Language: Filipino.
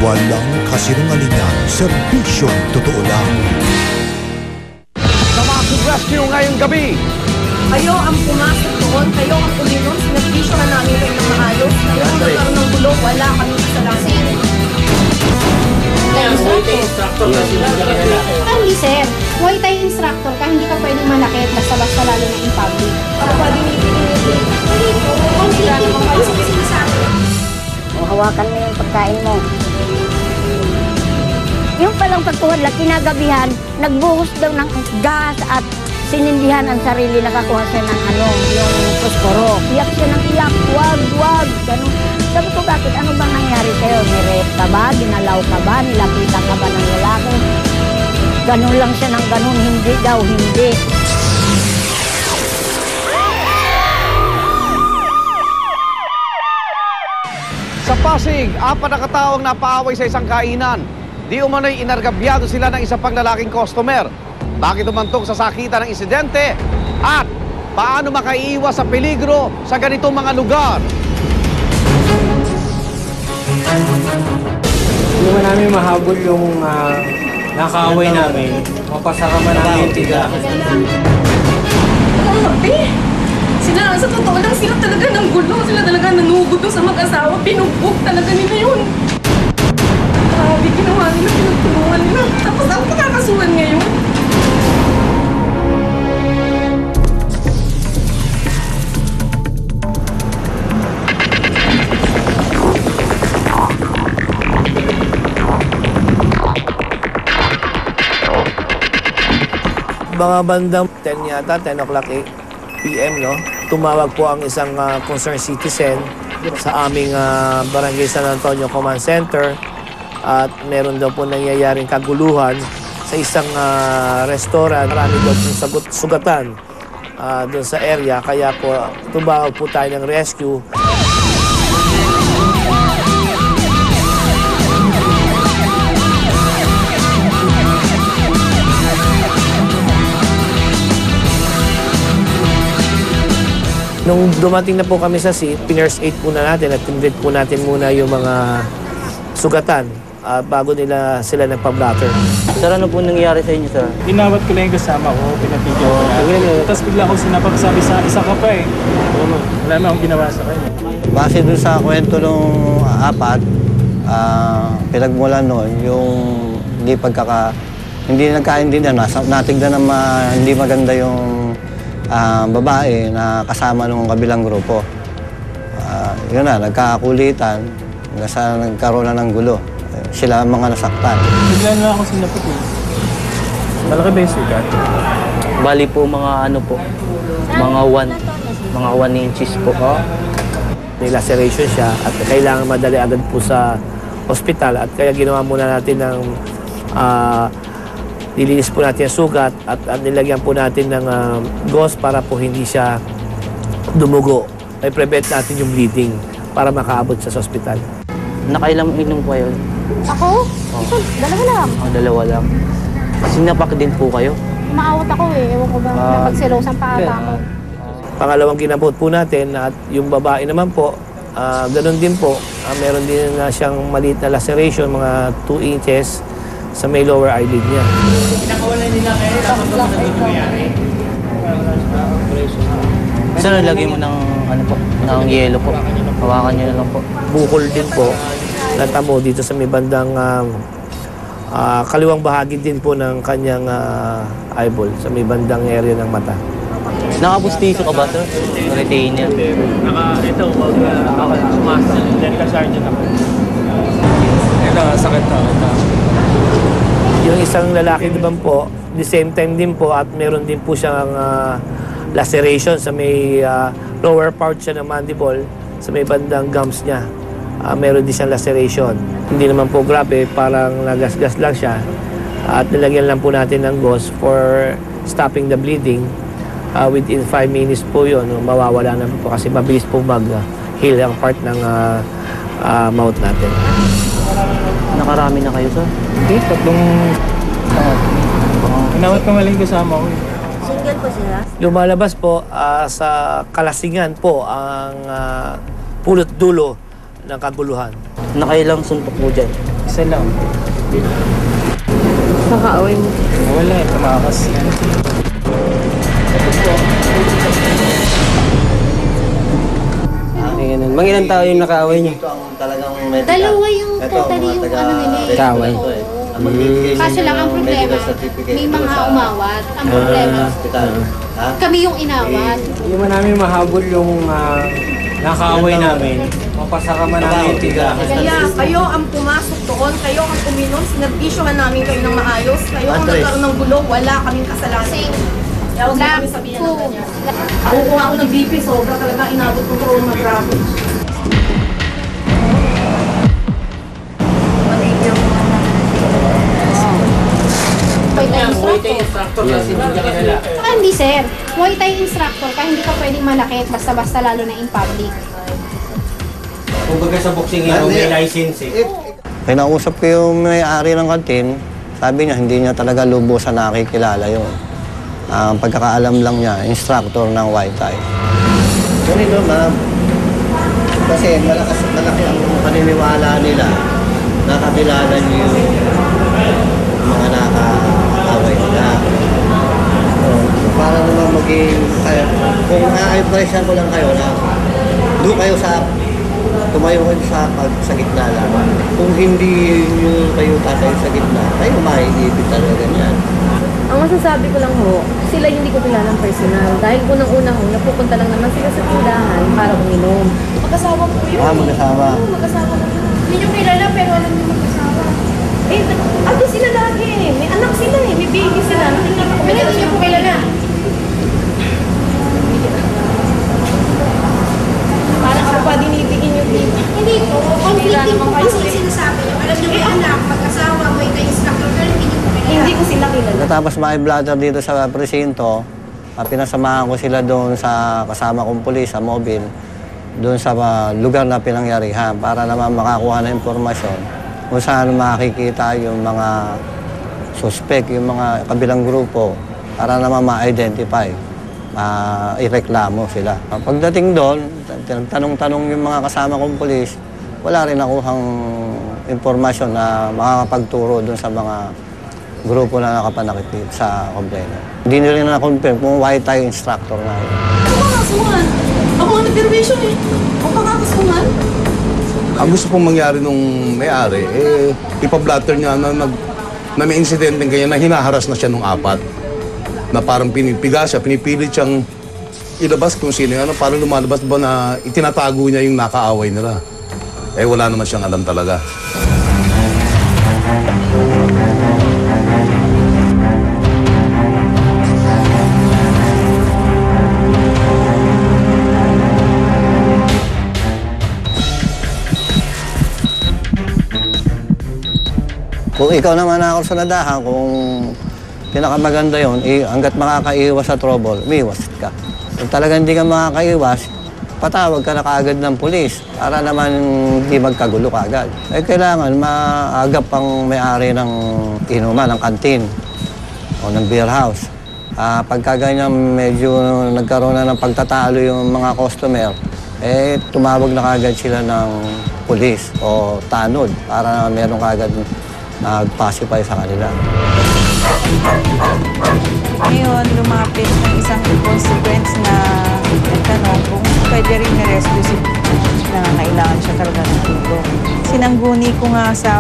Walang kasinungalingan, serbisyong totoo lang. Sa Massive Rescue ngayong gabi, Kayo ang pumasok doon, kayo ang uminom, sinabisyo na namin kayo ng maayos. Kayo ang nagkaroon ng gulo, wala kami kasalanan. Hindi, sir. Muay Thai instructor ka, hindi ka pwedeng malakit basta-basta lalo na in public. Hawakan mo yung pagkain mo. Yung palang pagkuhadla, kinagabihan, nagbuhos daw ng gas at sinindihan ang sarili, nakakuha siya ng yung posporo. Iyak siya ng iyak, wag, ganun. Sabi ko, bakit? Ano bang nangyari sa'yo? Nirep ka ba? Ginalaw ka ba? Nilapitan ka ba ng lalaki? Ganun lang siya ng ganun, hindi daw, hindi. sa Pasig, 4 na kataong napaaway sa isang kainan. Di umano'y inargabyado sila ng isa pang lalaking customer. Bakit umantong sa sakitan ng insidente? At paano makaiiwas sa peligro sa ganitong mga lugar? Hindi man namin mahabol yung nakaaway namin. Mapasakama namin yung tiga. Grabe! Sila, sa totoo lang, sila talaga ng gulo. Sila talaga nanugod sa mag-asawa. Pinugbog talaga nila yun. Grabe, ginawa nila, pinagtulungan nila. Tapos ako pakakasuhan ngayon. Mga bandang 10 yata, 10 o'clock PM, no? Tumawag po ang isang concerned citizen sa aming Barangay San Antonio Command Center at meron daw po nangyayaring kaguluhan sa isang restaurant. Marami daw pong sugatan doon sa area, kaya po tumawag po tayo ng rescue. Nung dumating na po kami sa scene, pinurse aid po na natin at tinreat po natin muna yung mga sugatan bago sila nagpa-blatter. Sir, ano po nangyari sa inyo, sir? Inawat ko lang yung kasama ko, pinapigyan ko na. Tapos bigla ako sinapasabi sa isa ka pa eh. Wala na akong ginawa sa kanya. Base dun sa kwento nung apat, pinagmulan nun, yung hindi nagkaintindihan, natignan na hindi maganda yung babae na kasama nung kabilang grupo. Yun na, nagkakakulitan, nagkaroon na ng gulo. Sila ang mga nasaktan. Bigla na ako sinapot eh. Malaki ba yung sugat? Bali po mga ano po, mga 1 inches po. May laceration siya at kailangan madali agad po sa ospital at kaya ginawa muna natin ng nilinis po natin ang sugat at nilagyan po natin ng gauze para po hindi siya dumugo. Ay prevent natin yung bleeding para makaabot sa ospital. Nakailang inom po kayo? Ako? Ito, dalawa lang. Dalawa lang. Sinapak din po kayo? Maawat ako eh. Ewan ko ba, napagsilosan pa ata ako. Pangalawang ginabot po natin at yung babae naman po, ganun din po. Meron din siyang maliit na laceration, mga 2 inches sa may lower eyelid niya. Pinakawalan nila kayo, tapos lang sa nangyari. Sir, lagay mo ng ng yelo po. Hawakan niyo na lang po. Bukol din po. Natamo dito sa may bandang kaliwang bahagi din po ng kanyang eyeball, sa may bandang area ng mata. Nakapustiso ka ba, sir? Retainer. Ito, ako sumasa. Then ka-sergeant ako. Ito, sakit to. Yung isang lalaki naman po, the same time din po at meron din po siyang laceration sa may lower part siya ng mandible, sa may bandang gums niya. Meron din siyang laceration. Hindi naman po grabe, parang nagasgas lang siya. At nilagyan lang po natin ng gauze for stopping the bleeding. Within 5 minutes po yun, mawawala na po kasi mabilis po mag-heal ang part ng mouth natin. Nakarami na kayo, sir? Hindi, tatlong inawat ko maling kasama ko eh. Single po sila? Lumalabas po sa kalasingan po ang pulot dulo ng kaguluhan. Nakailang suntok po dyan? Isa lang. Nakaaway mo. Wala eh, tumakas yan. Mga ilang tao yung nakaaway niyo? Ito ang talagang medical. Dalawa yung Ito, totally mga yung taga- ano nila eh. Kaaway. Ito eh. Ang magbibigay Kaso lang ang ng problema, medical certificate may dito mga sa- umawat. Ang problema, hospital. Ha? kami yung inawat. Yung namin mahabol yung nakaaway namin. Mapasakaman namin yung tiga. Kaya kayo ang pumasok doon, kayo ang uminom, sinabisyuhan namin kayo ng maayos, kayo ang Andres. nagkaroon ng gulo, wala kaming kasalanan. Kaya huwag mo kami sabihin ng ganyan. Ako kung ako nag-BP, sobra talaga inabot ko corona, grabe. Muay Thai instructor. Hindi sir, Muay Thai instructor ka, hindi ka pwedeng malakit basta-basta lalo na in public. Kung baga sa boxing yun, may license eh. Kinausap ko yung may-ari ng kantin, sabi niya hindi niya talaga lubusan nakikilala yun. Ang pagkakaalam lang niya, instructor ng Muay Thai. Ganito ma'am, kasi malaki ang paniniwala nila, nakakilala niyo yung mga nakaaway nila. So, para naman maging, kung ma-advise ko lang kayo na doon kayo tumayo kayo sa gitna lang. Kung hindi nyo kayo tatayo sa gitna, kayo maiibig talaga yan. Ang masasabi ko lang ho, sila hindi ko kilalang personal. Dahil unang-una ho, napupunta lang naman sila sa tindahan para uminom. Mag-asawa po yun. Mag-asawa. Oo, mag-asawa po. Hindi nyo kilala pero alam nyo mag-asawa. Eh, ate sila lagi eh. May anak sila eh. May baby sila. Nakikita ko. Pero hindi nyo po kilala. Parang ako pa dinibigin nyo dito. Hindi po, conflicting po kasi yung sinasabi niyo. Alam niyo may anak, mag-asawa, Muay Thai instructor, pero hindi niyo po kilala. Hindi ko sila kilala. Natapos makibladder dito sa presinto, pinasamahan ko sila doon sa kasama kong pulis sa mobile, doon sa lugar na pinangyarihan para naman makakuha ng impormasyon kung saan makikita yung mga suspect, yung mga kabilang grupo para naman ma-identify, ireklamo sila. Pagdating doon, tanong-tanong yung mga kasama kong pulis, wala rin akuhang impormasyon na makakapagturo doon sa mga grupo na nakapanakit sa complainant. Hindi nila rin na-confirm kung Muay Thai instructor na yun. Ako kakasuhan. Ako nga nag-derivation eh. Ako kakasuhan. Ang gusto pong mangyari nung may-ari, ipablatter niya na may insidente ganyan na hinaharas na siya nung apat. Na parang pinipiga siya, pinipilit siyang ilabas kung sino yung parang lumalabas ba na itinatago niya yung nakaaway nila. Wala naman siyang alam talaga. Kung ikaw naman nakakursunadahan, kung pinakamaganda yun, hanggat makakaiwas sa trouble, umiwas ka. Kung talagang hindi ka makakaiwas, patawag ka na kaagad ng pulis para naman hindi magkagulo kaagad. Kailangan maagap ang may-ari ng inuman, ng kantin o ng beer house. Pagka ganyan medyo nagkaroon na ng pagtatalo yung mga customer, tumawag na kaagad sila ng pulis o tanod para meron kaagad nag-pacify sa kanila. Ngayon, lumapit ng isang consequence na nagtanong kung pwede rin na-rescue si nangangailangan siya talaga ng tulong. Sinangguni ko nga sa